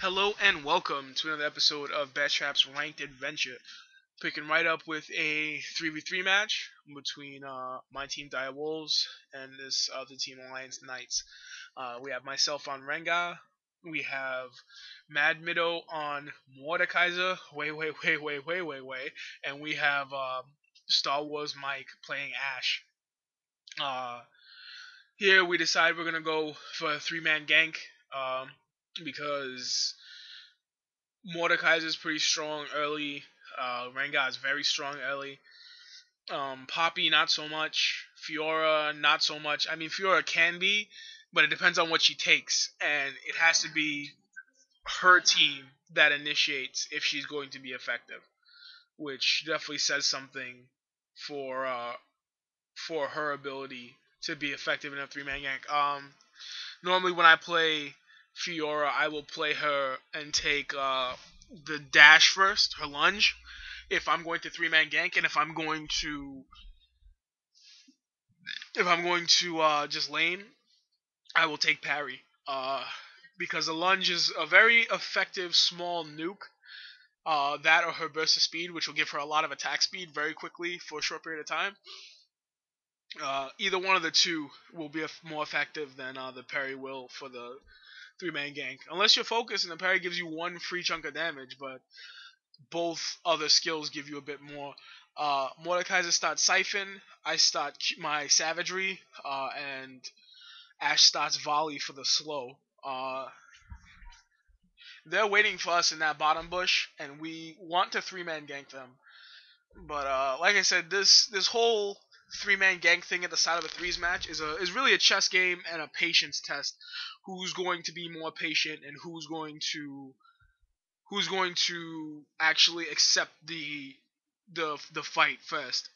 Hello and welcome to another episode of Beartrapts Ranked Adventure. Picking right up with a 3v3 match between my team Dire Wolves and this other team Alliance Knights. We have myself on Rengar. We have Madmido on Mordekaiser. Way. And we have Star Wars Mike playing Ash. Uh, Here we decide we're going to go for a three-man gank. Because Mordekaiser is pretty strong early. Rengar is very strong early. Poppy not so much. Fiora not so much. I mean Fiora can be, but it depends on what she takes, and it has to be her team that initiates if she's going to be effective, which definitely says something for uh, for her ability to be effective in a three-man gank. Normally when I play Fiora, I will play her and take the dash first, her lunge, if I'm going to three-man gank, and if I'm going to just lane, I will take parry. Because the lunge is a very effective small nuke. That or her burst of speed, which will give her a lot of attack speed very quickly for a short period of time. Either one of the two will be more effective than the parry will for the three-man gank. Unless you're focused and the parry gives you one free chunk of damage, but both other skills give you a bit more. Mordekaiser starts Siphon, I start my Savagery, and Ash starts Volley for the slow. They're waiting for us in that bottom bush, and we want to three-man gank them. But like I said, this whole three-man gank thing at the start of a threes match is really a chess game and a patience test. Who's going to be more patient and who's going to actually accept the fight first.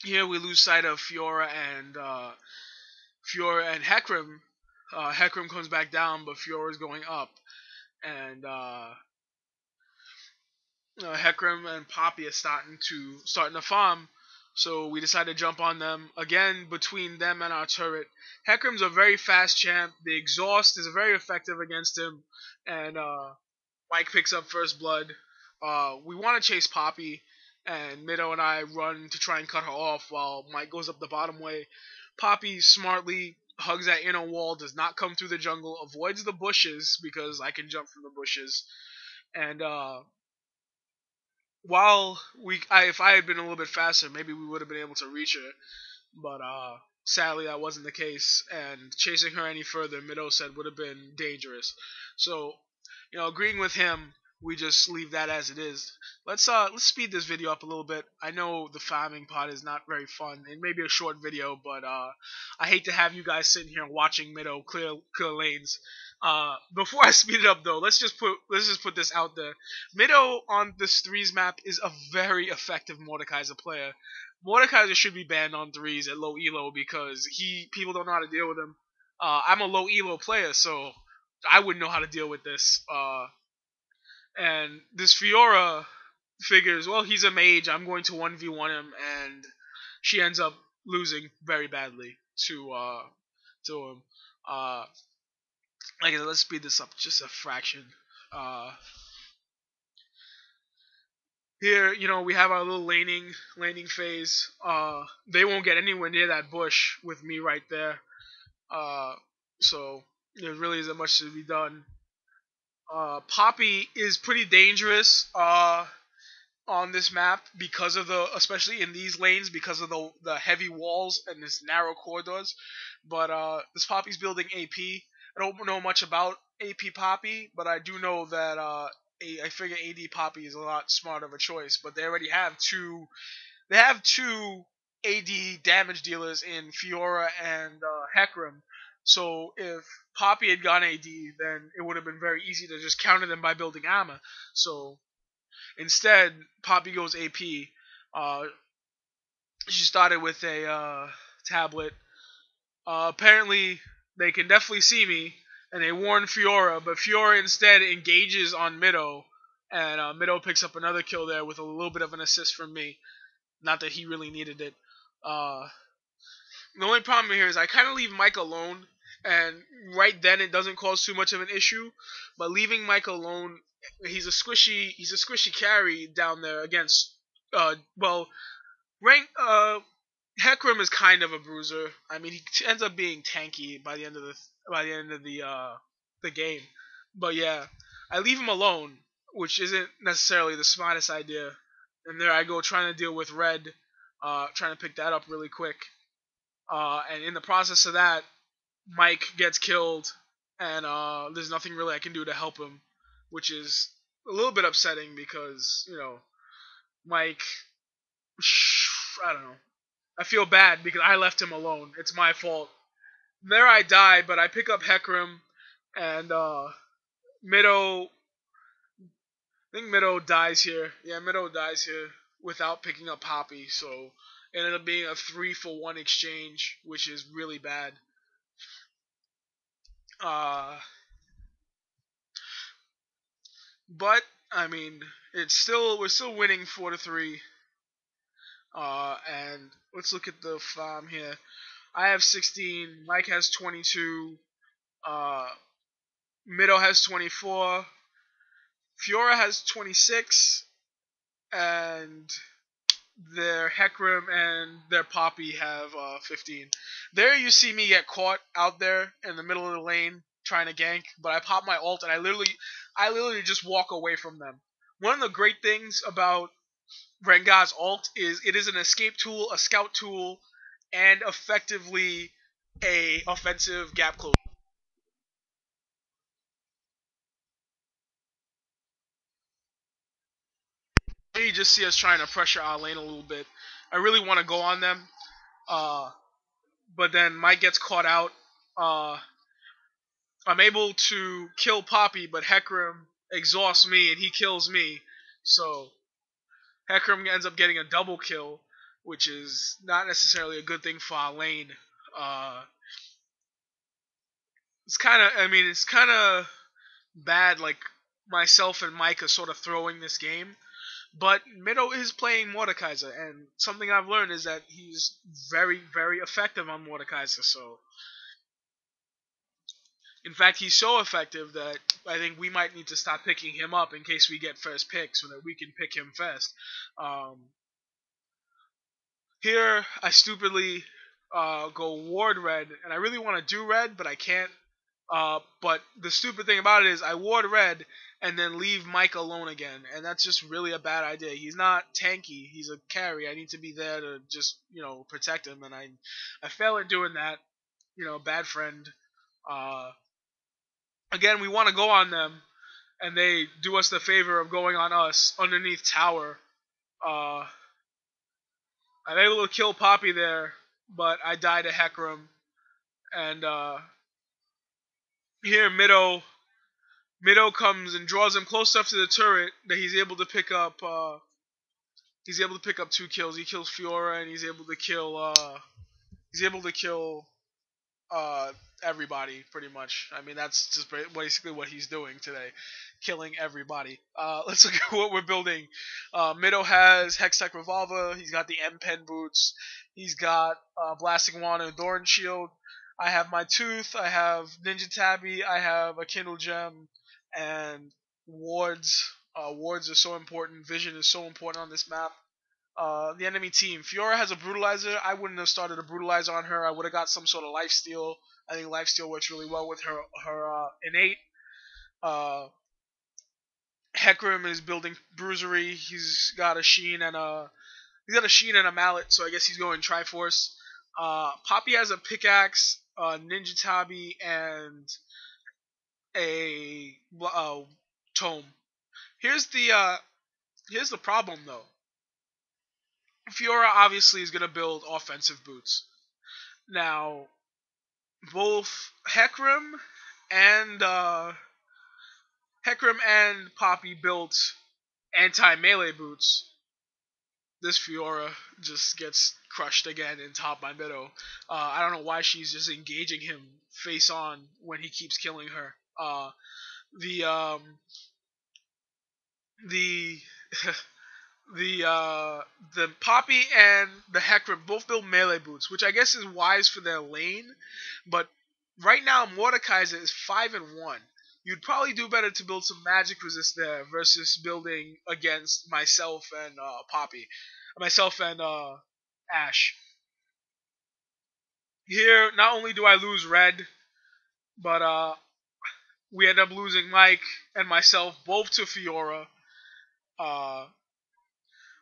Here we lose sight of Fiora and Hecarim. Hecarim comes back down, but Fiora is going up, and Hecarim and Poppy are starting to farm. So we decided to jump on them again between them and our turret. Hecarim's a very fast champ. The exhaust is very effective against him, and Mike picks up first blood. We want to chase Poppy, and Mido and I run to try and cut her off while Mike goes up the bottom way. Poppy smartly hugs that inner wall, does not come through the jungle, avoids the bushes because I can jump from the bushes, and if I had been a little bit faster, maybe we would have been able to reach her. But sadly, that wasn't the case, and chasing her any further, Mido said would have been dangerous. So, agreeing with him, we just leave that as it is. Let's speed this video up a little bit. I know the farming part is not very fun. It may be a short video, but I hate to have you guys sitting here watching Mido clear lanes. Before I speed it up though, let's just put this out there. Mido on this threes map is a very effective Mordekaiser player. Mordekaiser should be banned on threes at low elo because people don't know how to deal with him. I'm a low elo player, so I wouldn't know how to deal with this. And this Fiora figures, well, he's a mage. I'm going to 1v1 him, and she ends up losing very badly to him. Like I said, let's speed this up just a fraction. Here, we have our little laning phase. They won't get anywhere near that bush with me right there. So there really isn't much to be done. Poppy is pretty dangerous on this map because of especially in these lanes, because of the heavy walls and this narrow corridors. But this Poppy's building AP. I don't know much about AP Poppy, but I do know that I figure AD Poppy is a lot smarter of a choice. But they already have two. They have two AD damage dealers in Fiora and Hecarim. So if Poppy had gone AD, then it would have been very easy to just counter them by building armor. So instead, Poppy goes AP. She started with a tablet. Apparently, they can definitely see me, and they warn Fiora, but Fiora instead engages on Mido, and Mido picks up another kill there with a little bit of an assist from me. Not that he really needed it. The only problem here is I kind of leave Mike alone, and right then it doesn't cause too much of an issue. But leaving Mike alone, he's a squishy carry down there against well rank Heckram is kind of a bruiser. I mean, he ends up being tanky by the end of the game. But yeah, I leave him alone, which isn't necessarily the smartest idea. And there I go trying to deal with Red, trying to pick that up really quick. And in the process of that, Mike gets killed, and there's nothing really I can do to help him, which is a little bit upsetting because Mike, I don't know. I feel bad because I left him alone. It's my fault. There I die, but I pick up Heckram, and Mido. I think Mido dies here. Yeah, Mido dies here without picking up Poppy, so it ended up being a 3-for-1 exchange, which is really bad. Uh, but I mean, it's still we're still winning 4-3. And let's look at the farm here. I have 16. Mike has 22. Uh, Mido has 24. Fiora has 26, and their Heckram and their Poppy have 15. There you see me get caught out there in the middle of the lane trying to gank, but I pop my ult and I literally just walk away from them. One of the great things about Rengar's ult is it is an escape tool, a scout tool, and effectively a offensive gap close. You just see us trying to pressure our lane a little bit. I really want to go on them, uh, but then Mike gets caught out. Uh, I'm able to kill Poppy, but Heckram exhausts me and he kills me. So Heckram ends up getting a double kill, which is not necessarily a good thing for our lane. Uh, it's kind of bad. Like myself and Mike are sort of throwing this game, but Mido is playing Mordekaiser, and something I've learned is that he's very, very effective on Mordekaiser. So in fact, he's so effective that I think we might need to stop picking him up in case we get first pick so that we can pick him first. Um, Here, I stupidly go ward red, and I really want to do red, but I can't. But the stupid thing about it is I ward red and then leave Mike alone again, and that's just really a bad idea. He's not tanky; he's a carry. I need to be there to just protect him, and I fail at doing that. Bad friend. Uh, Again, we want to go on them, and they do us the favor of going on us underneath tower. Uh, I'm able to kill Poppy there, but I die to Heckram. And here Mido comes and draws him close enough to the turret that he's able to pick up. He's able to pick up 2 kills. He kills Fiora, and he's able to kill. He's able to kill uh, everybody pretty much. I mean, that's just basically what he's doing today, killing everybody. Let's look at what we're building. Mido has Hextech Revolver. He's got the M Pen boots. He's got Blasting Wand and Thorn Shield. I have my Tooth. I have Ninja Tabby. I have a Kindle Gem and wards. Wards are so important. Vision is so important on this map. The enemy team. Fiora has a Brutalizer. I wouldn't have started a Brutalizer on her. I would have got some sort of Lifesteal. I think Lifesteal works really well with her innate. Uh, Heckram is building Bruisery. He's got a Sheen and a Mallet, so I guess he's going Triforce. Poppy has a pickaxe, Ninja Tabi, and a tome. Here's the problem though. Fiora obviously is going to build offensive boots. Now, both and Heckram and Poppy built anti-melee boots. This Fiora just gets crushed again in top by Mido. I don't know why she's just engaging him face on when he keeps killing her. The the the Poppy and the Heckram both build melee boots, which I guess is wise for their lane, but Right now, Mordekaiser is 5-1. You'd probably do better to build some magic resist there versus building against myself and Poppy, myself and Ash. Here, not only do I lose red, but we end up losing Mike and myself both to Fiora. Uh,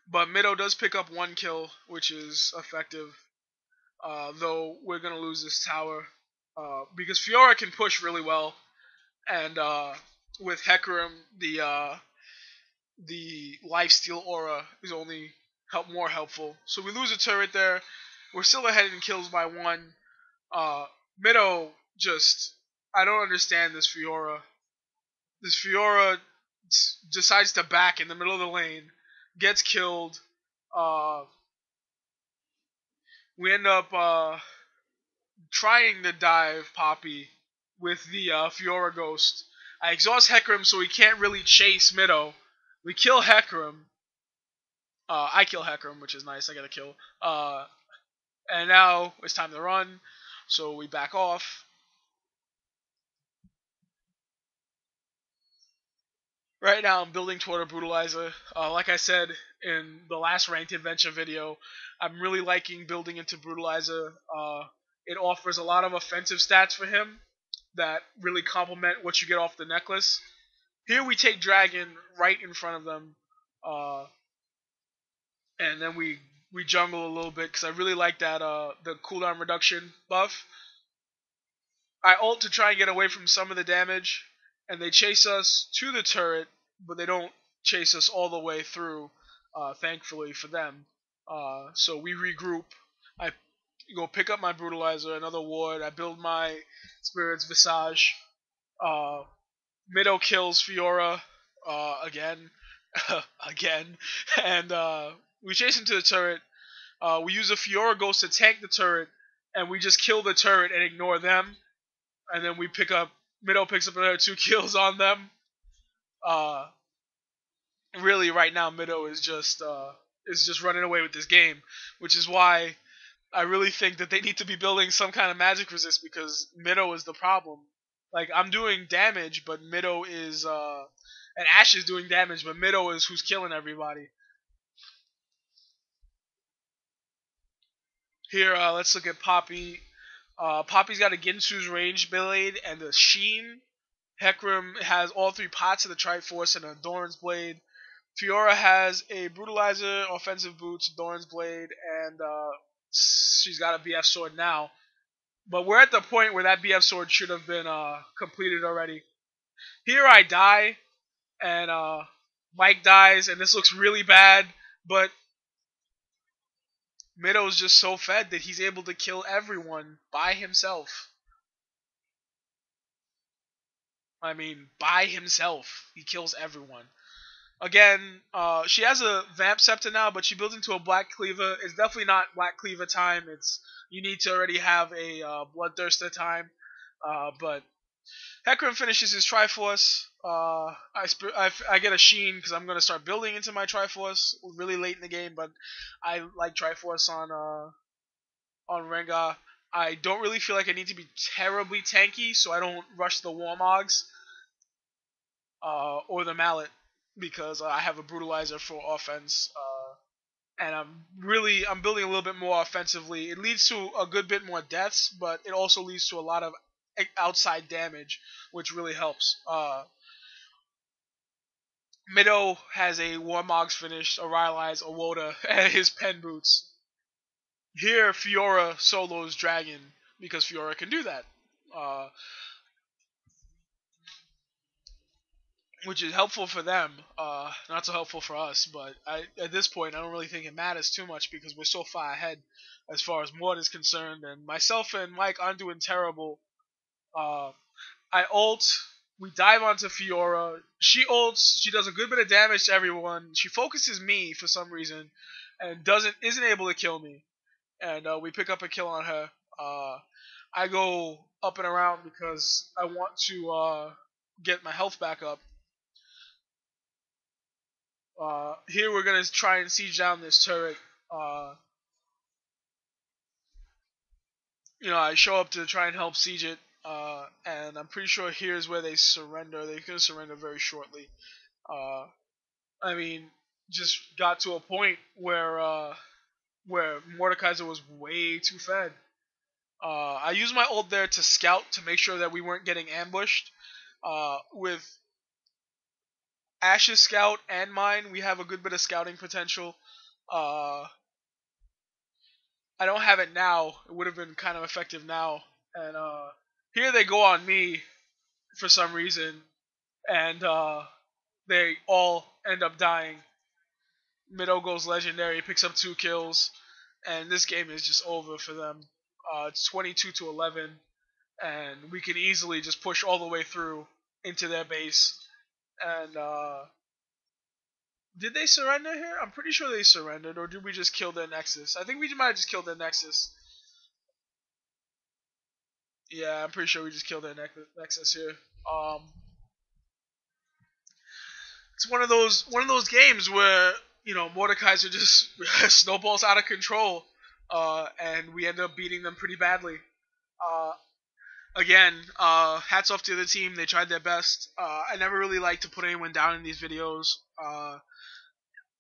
but Mido does pick up one kill, which is effective. Though we're gonna lose this tower because Fiora can push really well, and with Hecarim, the lifesteal aura is only more helpful. So we lose a turret there. We're still ahead in kills by one. Mido just I don't understand this Fiora. This Fiora decides to back in the middle of the lane, gets killed. Uh, we end up trying to dive Poppy with the Fiora Ghost. I exhaust Hecarim so he can't really chase Mido. We kill Hecarim. I kill Hecarim, which is nice. I get a kill. And now it's time to run. So we back off. Right now I'm building toward a Brutalizer. Like I said in the last Ranked Adventure video, I'm really liking building into Brutalizer. It offers a lot of offensive stats for him that really complement what you get off the necklace. Here we take Dragon right in front of them, uh, and then we jungle a little bit because I really like that the cooldown reduction buff. I ult to try and get away from some of the damage, and they chase us to the turret, but they don't chase us all the way through. Thankfully for them, so we regroup. I go pick up my Brutalizer, another ward. I build my Spirit's Visage. Uh, Mido kills Fiora again, again, and we chase into the turret. We use a Fiora Ghost to tank the turret, and we just kill the turret and ignore them. And then we pick up Mido picks up another 2 kills on them. Uh, really, right now Mido is just running away with this game, which is why I really think that they need to be building some kind of magic resist because Mido is the problem. Like I'm doing damage, but Mido is and Ash is doing damage, but Mido is who's killing everybody. Here, let's look at Poppy. Poppy's got a Ginsu's range blade and a Sheen. Hecarim has all 3 pots of the Triforce and a Doran's blade. Fiora has a Brutalizer, offensive boots, Doran's blade, and she's got a BF sword now. But we're at the point where that BF sword should have been completed already. Here I die, and Mike dies, and this looks really bad, but Mido's just so fed that he's able to kill everyone by himself. I mean, by himself. He kills everyone. Again, she has a Vamp Scepter now, but she builds into a Black Cleaver. It's definitely not Black Cleaver time. You need to already have a Bloodthirster time. But Hecarim finishes his Triforce. I get a Sheen because I'm going to start building into my Triforce really late in the game, but I like Triforce on Rengar. I don't really feel like I need to be terribly tanky, so I don't rush the Warmogs or the Mallet because I have a Brutalizer for offense. And I'm building a little bit more offensively. It leads to a good bit more deaths, but it also leads to a lot of outside damage, which really helps. Mido has a Warmogs finish, a Rylai's, a Woda, and his Pen Boots. Here, Fiora solos Dragon because Fiora can do that, uh, which is helpful for them, not so helpful for us. But at this point, I don't really think it matters too much because we're so far ahead as far as Morde is concerned, and myself and Mike aren't doing terrible. Uh, I ult. We dive onto Fiora. She ults. She does a good bit of damage to everyone. She focuses me for some reason, and isn't able to kill me. And we pick up a kill on her. I go up and around because I want to get my health back up. Here we're gonna try and siege down this turret. I show up to try and help siege it. And I'm pretty sure here's where they surrender. They could surrender very shortly. Uh, I mean, just got to a point where Mordekaiser was way too fed. I used my ult there to scout to make sure that we weren't getting ambushed. With Ash's scout and mine, we have a good bit of scouting potential. Uh, I don't have it now. It would have been kind of effective now. And here they go on me for some reason, and they all end up dying. Mido goes legendary, picks up 2 kills, and this game is just over for them. It's 22-11, and we can easily just push all the way through into their base. And did they surrender here? I'm pretty sure they surrendered, or did we just kill their Nexus? I think we might have just killed their Nexus. Yeah, I'm pretty sure we just killed their Nexus here. Um, it's one of those games where Mordekaiser just snowballs out of control, and we end up beating them pretty badly. Uh, Again, hats off to the team. They tried their best. I never really like to put anyone down in these videos.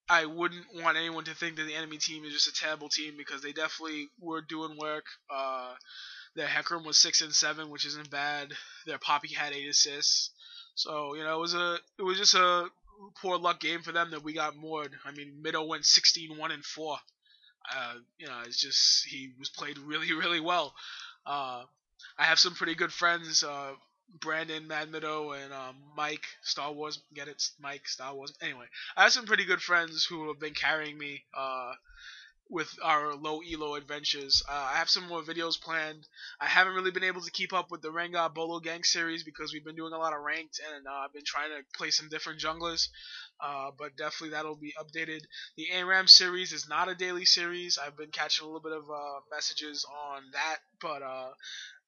I wouldn't want anyone to think that the enemy team is just a terrible team because they definitely were doing work. Their Hecarim was 6 and 7, which isn't bad. Their Poppy had 8 assists. So it was just a poor luck game for them that we got Morde. I mean, Mido went 16-1-4. It's just he was played really really well. Uh, I have some pretty good friends, Brandon Madmido and Mike Star Wars. Get it, Mike Star Wars. Anyway, I have some pretty good friends who have been carrying me with our low elo adventures. I have some more videos planned. I haven't really been able to keep up with the Rengar Bolo Gang series because we've been doing a lot of ranked and I've been trying to play some different junglers. But definitely that'll be updated. The ARAM series is not a daily series. I've been catching a little bit of messages on that, but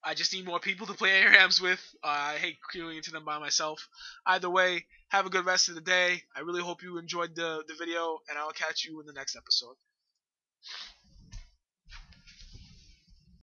I just need more people to play ARAMs with. I hate queuing into them by myself. Either way, have a good rest of the day. I really hope you enjoyed the video, and I'll catch you in the next episode.